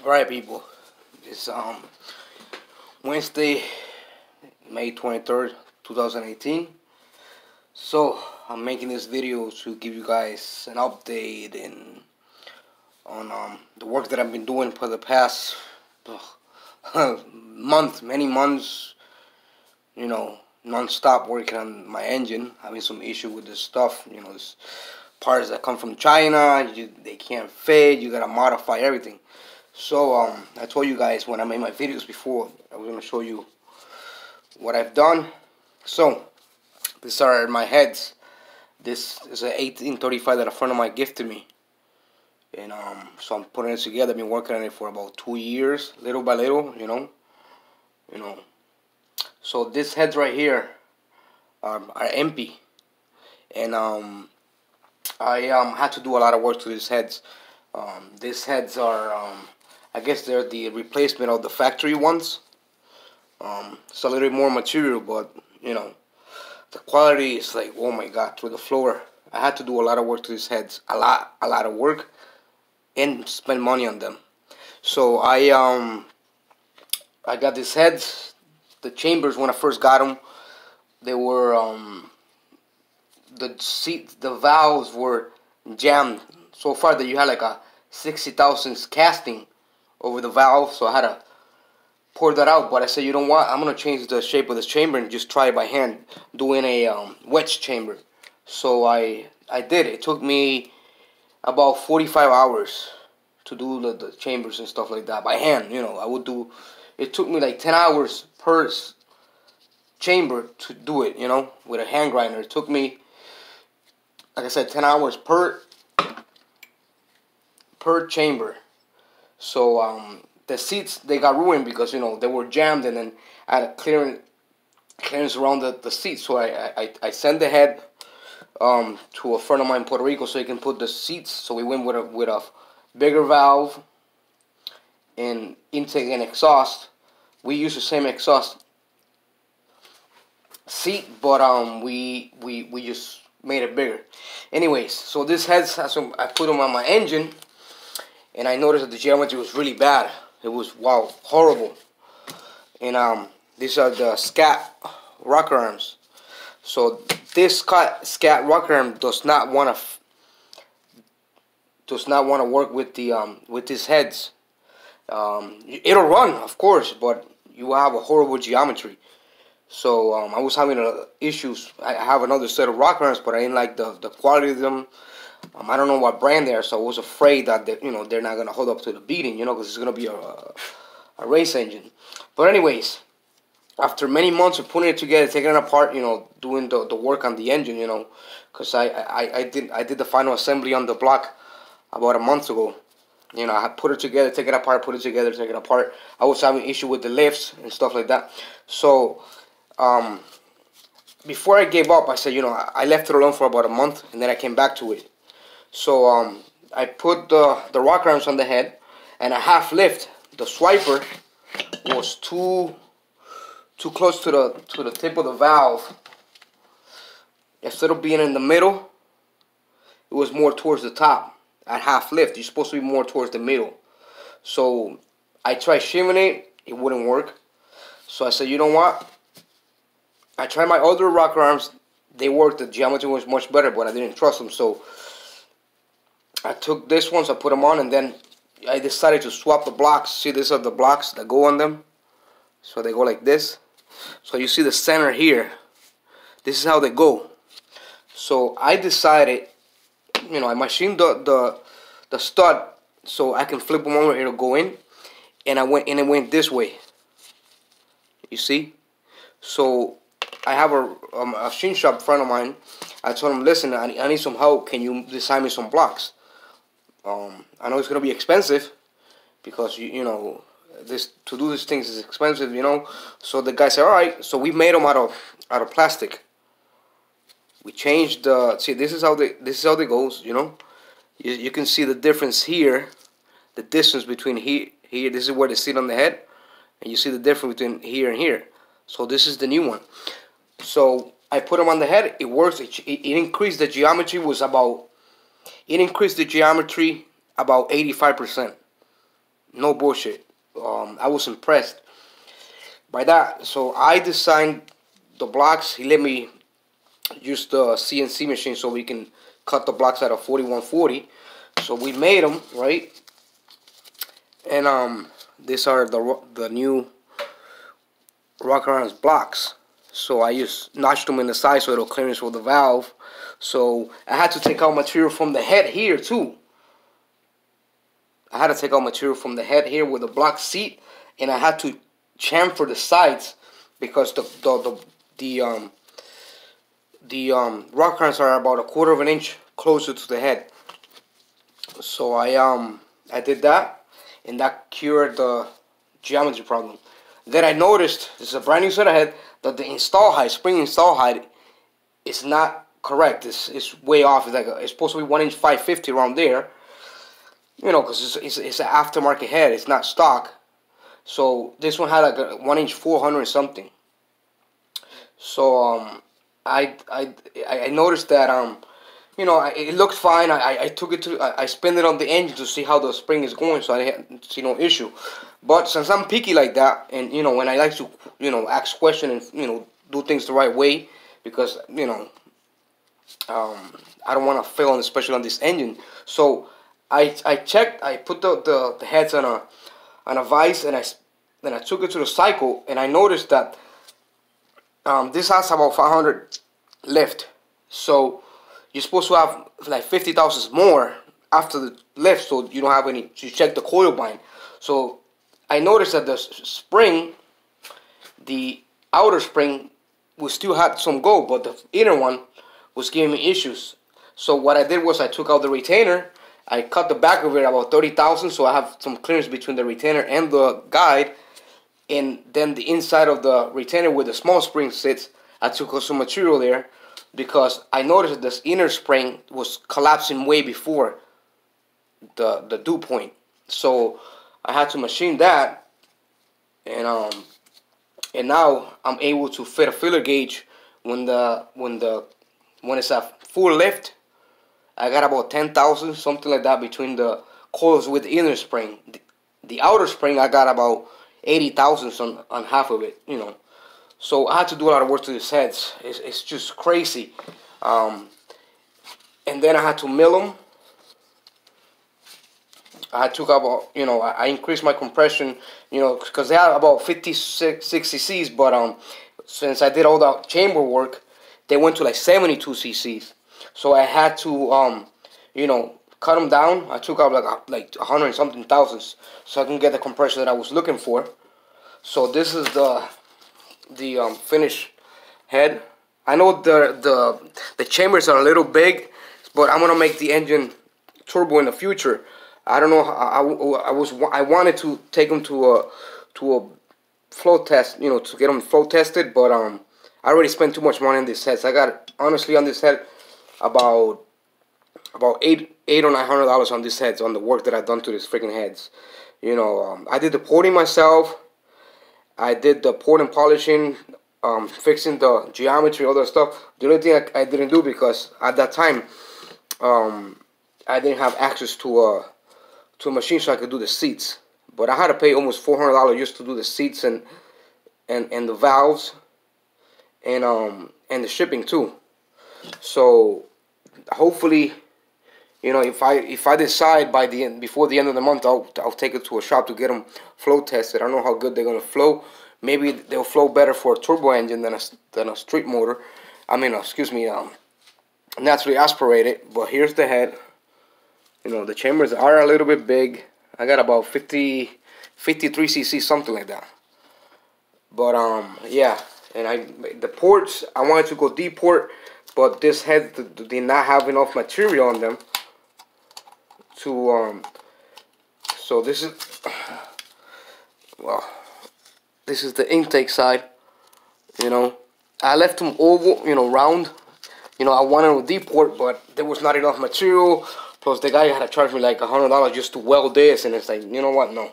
Alright, people. It's Wednesday, May 23rd, 2018. So I'm making this video to give you guys an update on the work that I've been doing for the past many months. You know, non-stop working on my engine, having some issue with this stuff. You know, this parts that come from China, they can't fit. You gotta modify everything. So I told you guys when I made my videos before, I was gonna show you what I've done. So these are my heads. This is an 1835 that a friend of mine gifted me, and so I'm putting it together. I've been working on it for about 2 years, little by little, you know. So these heads right here are empty, and I had to do a lot of work to these heads. These heads are I guess they're the replacement of the factory ones. It's a little bit more material, but you know, the quality is like, oh my god, through the floor. I had to do a lot of work to these heads, a lot of work, and spend money on them. So I got these heads. The chambers, when I first got them, they were the valves were jammed so far that you had like a 60 thousandths casting over the valve, so I had to pour that out. But I said, you know what, I'm gonna change the shape of this chamber and just try it by hand, doing a wedge chamber. So I did. It took me about 45 hours to do the chambers and stuff like that by hand. You know, it took me like 10 hours per chamber to do it, you know, with a hand grinder. It took me, like I said, 10 hours per chamber. So the seats, they got ruined because, you know, they were jammed, and then I had a clearance around the seats. So I sent the head to a friend of mine in Puerto Rico so he can put the seats. So we went with a bigger valve and intake and exhaust. We use the same exhaust seat, but we just made it bigger. Anyways, so this heads has some. I put them on my engine, and I noticed that the geometry was really bad. It was, wow, horrible. And these are the scat rocker arms. So this scat rocker arm does not want to work with the with these heads. It'll run, of course, but you will have a horrible geometry. So I was having issues. I have another set of rocker arms, but I didn't like the quality of them. I don't know what brand they are, so I was afraid that they're not gonna hold up to the beating, because it's gonna be a race engine. But anyways, after many months of putting it together, taking it apart, doing the work on the engine, because I did the final assembly on the block about a month ago. I had put it together, take it apart, put it together, take it apart. I was having issue with the lifts and stuff like that. So before I gave up, I said, I left it alone for about a month, and then I came back to it. So I put the rocker arms on the head, and a half lift. The swiper was too close to the tip of the valve. Instead of being in the middle, it was more towards the top. At half lift, you're supposed to be more towards the middle. So I tried shimmy it wouldn't work. So I said, you know what? I tried my other rocker arms. They worked. The geometry was much better, but I didn't trust them. So I took this one, so I put them on, and then I decided to swap the blocks. See, these are the blocks that go on them. So they go like this. So you see the center here. This is how they go. So I decided, I machined the stud so I can flip them over. It'll go in, and it went this way. You see? So I have a machine shop friend of mine. I told him, listen, I need some help. Can you design me some blocks? I know it's gonna be expensive because to do these things is expensive, So the guy said, all right. So we made them out of plastic. We changed see, this is how they goes, You can see the difference here, the distance between here. This is where they sit on the head, and you see the difference between here and here. So this is the new one. So I put them on the head. It works. It increased the geometry about 85%. No bullshit. I was impressed by that. So I designed the blocks. He let me use the CNC machine so we can cut the blocks out of 4140. So we made them, right? And these are the new rock around blocks. So I just notched them in the side so it'll clearance for the valve. So I had to take out material from the head here too. I had to take out material from the head here with the block seat, and I had to chamfer the sides because the rock arms are about 1/4 of an inch closer to the head. So I did that, and that cured the geometry problem. Then I noticed, this is a brand new set of head, that the install height, spring install height, is not correct. It's way off. It's supposed to be 1 inch 550 around there. You know, because it's an aftermarket head. It's not stock. So this one had like a 1 inch 400 something. So I noticed that you know, it looked fine. I took it to, I spin it on the engine to see how the spring is going, so I didn't see no issue. But since I'm picky like that, and you know, when I like to, you know, ask questions and, you know, do things the right way, because, you know, I don't want to fail on, especially on this engine. So I checked. I put the heads on a vise, and then I took it to the cycle, and I noticed that this has about 500 lift. So you're supposed to have like 50 thousandths more after the lift, so you don't have any. You check the coil bind. So I noticed that the spring, the outer spring, we still had some go, but the inner one was giving me issues. So what I did was I took out the retainer. I cut the back of it about 30 thousandths, so I have some clearance between the retainer and the guide. And then the inside of the retainer where the small spring sits, I took out some material there, because I noticed that this inner spring was collapsing way before the dew point. So I had to machine that, and now I'm able to fit a filler gauge when it's at full lift. I got about 10,000, something like that, between the coils with the inner spring. The outer spring, I got about 80 thousandths on half of it, you know. So I had to do a lot of work to these heads. It's just crazy. And then I had to mill them. I took about, you know, I increased my compression, you know, because they had about 56, 60 cc's, but since I did all the chamber work, they went to like 72 cc's. So I had to, you know, cut them down. I took out like 100 and something thousandths, so I can get the compression that I was looking for. So this is the finished head. I know the chambers are a little big, but I'm gonna make the engine turbo in the future. I don't know. I wanted to take them to a flow test, you know, to get them flow tested, but I already spent too much money on this head. So I got, honestly, on this head about $800 or $900 on these heads, on the work that I've done to these freaking heads. You know, I did the porting myself. I did the port and polishing, fixing the geometry, all that stuff. The only thing I didn't do, because at that time, I didn't have access to a machine so I could do the seats. But I had to pay almost $400 just to do the seats and the valves and the shipping too. So hopefully, you know, if I decide by before the end of the month, I'll take it to a shop to get them flow tested. I don't know how good they're gonna flow. Maybe they'll flow better for a turbo engine than a street motor. I mean, excuse me, naturally aspirated. But here's the head. You know, the chambers are a little bit big. I got about 53 cc, something like that. But yeah, and the ports, I wanted to go deep port, but this head did not have enough material on them to so this is, well, this is the intake side. You know, I left them oval, you know, round. You know, I wanted a deep port, but there was not enough material. Plus, the guy had to charge me like $100 just to weld this, and it's like, you know what? No,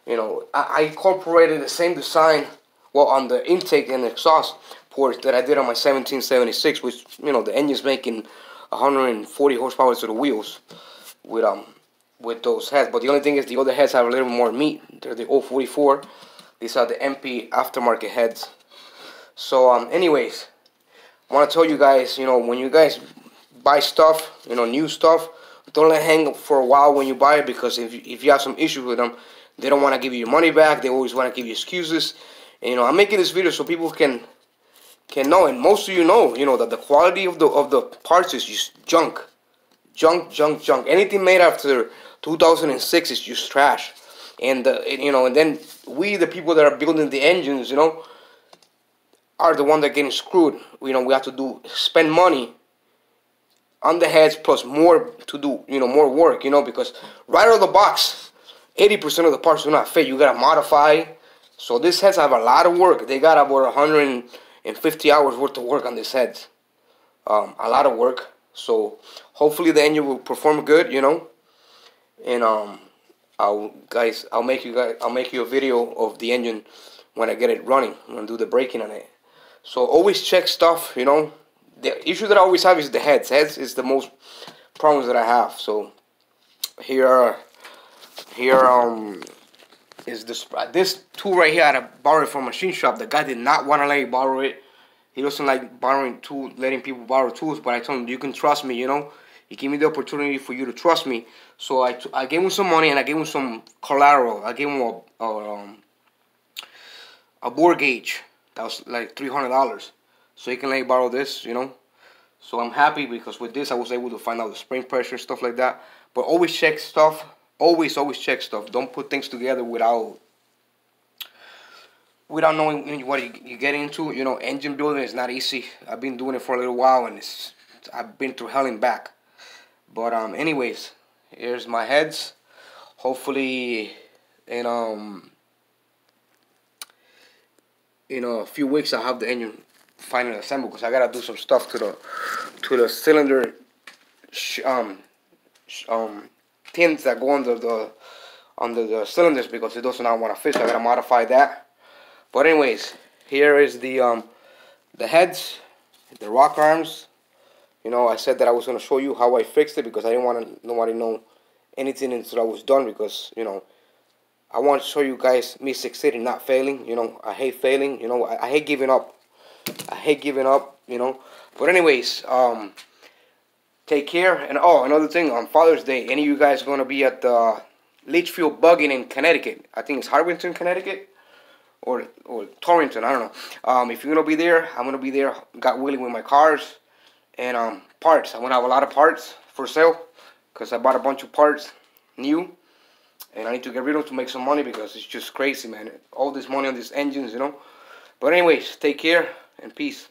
you know, I incorporated the same design, well, on the intake and exhaust ports that I did on my 1776, which, you know, the engine's making 140 horsepower to the wheels with with those heads. But the only thing is the other heads have a little more meat. They're the 044. These are the MP aftermarket heads. So anyways, I want to tell you guys, you know, when you guys buy stuff, you know, new stuff, don't let it hang for a while when you buy it, because if you have some issues with them, they don't want to give you your money back. They always want to give you excuses. And, you know, I'm making this video so people can know, and most of you know that the quality of the parts is just junk. Anything made after 2006 is just trash. And you know, and then we, the people that are building the engines, you know, are the one that are getting screwed. You know, we have to spend money on the heads plus more to do, you know, more work, you know, because right out of the box, 80% of the parts do not fit. You gotta modify. So these heads have a lot of work. They got about 150 hours worth of work on these heads. A lot of work. So hopefully the engine will perform good, you know. And I'll make you a video of the engine when I get it running. I'm gonna do the braking on it. So always check stuff, you know. The issue that I always have is the heads. Heads is the most problems that I have. So here is this tool right here. I borrowed it from a machine shop. The guy did not want to let me borrow it. He doesn't like letting people borrow tools. But I told him, you can trust me, you know. He gave me the opportunity for you to trust me. So I gave him some money and I gave him some collateral. I gave him a bore gauge that was like $300. So he can let me borrow this, you know. So I'm happy because with this I was able to find out the spring pressure, stuff like that. But always check stuff. Always check stuff. Don't put things together without knowing what you get into. You know, engine building is not easy. I've been doing it for a little while, and I've been through hell and back. But anyways, here's my heads. Hopefully in a few weeks I'll have the engine finally assembled, because I gotta do some stuff to the cylinder pins that go under the cylinders, because it does not want to fit. So I gotta modify that. But anyways, here is the heads, the rock arms. You know, I said that I was gonna show you how I fixed it, because I didn't want nobody to know anything until I was done, because, you know, I want to show you guys me succeeding, not failing. You know, I hate failing. You know, I hate giving up. I hate giving up, you know. But anyways, take care. And oh, another thing, on Father's Day, any of you guys going to be at the Litchfield Bugging in Connecticut? I think it's Harwinton, Connecticut, or Torrington, I don't know. If you're going to be there, I'm going to be there, God willing, with my cars and parts. I'm going to have a lot of parts for sale, because I bought a bunch of parts new, and I need to get rid of them to make some money, because it's just crazy, man. All this money on these engines, you know. But anyways, take care and peace.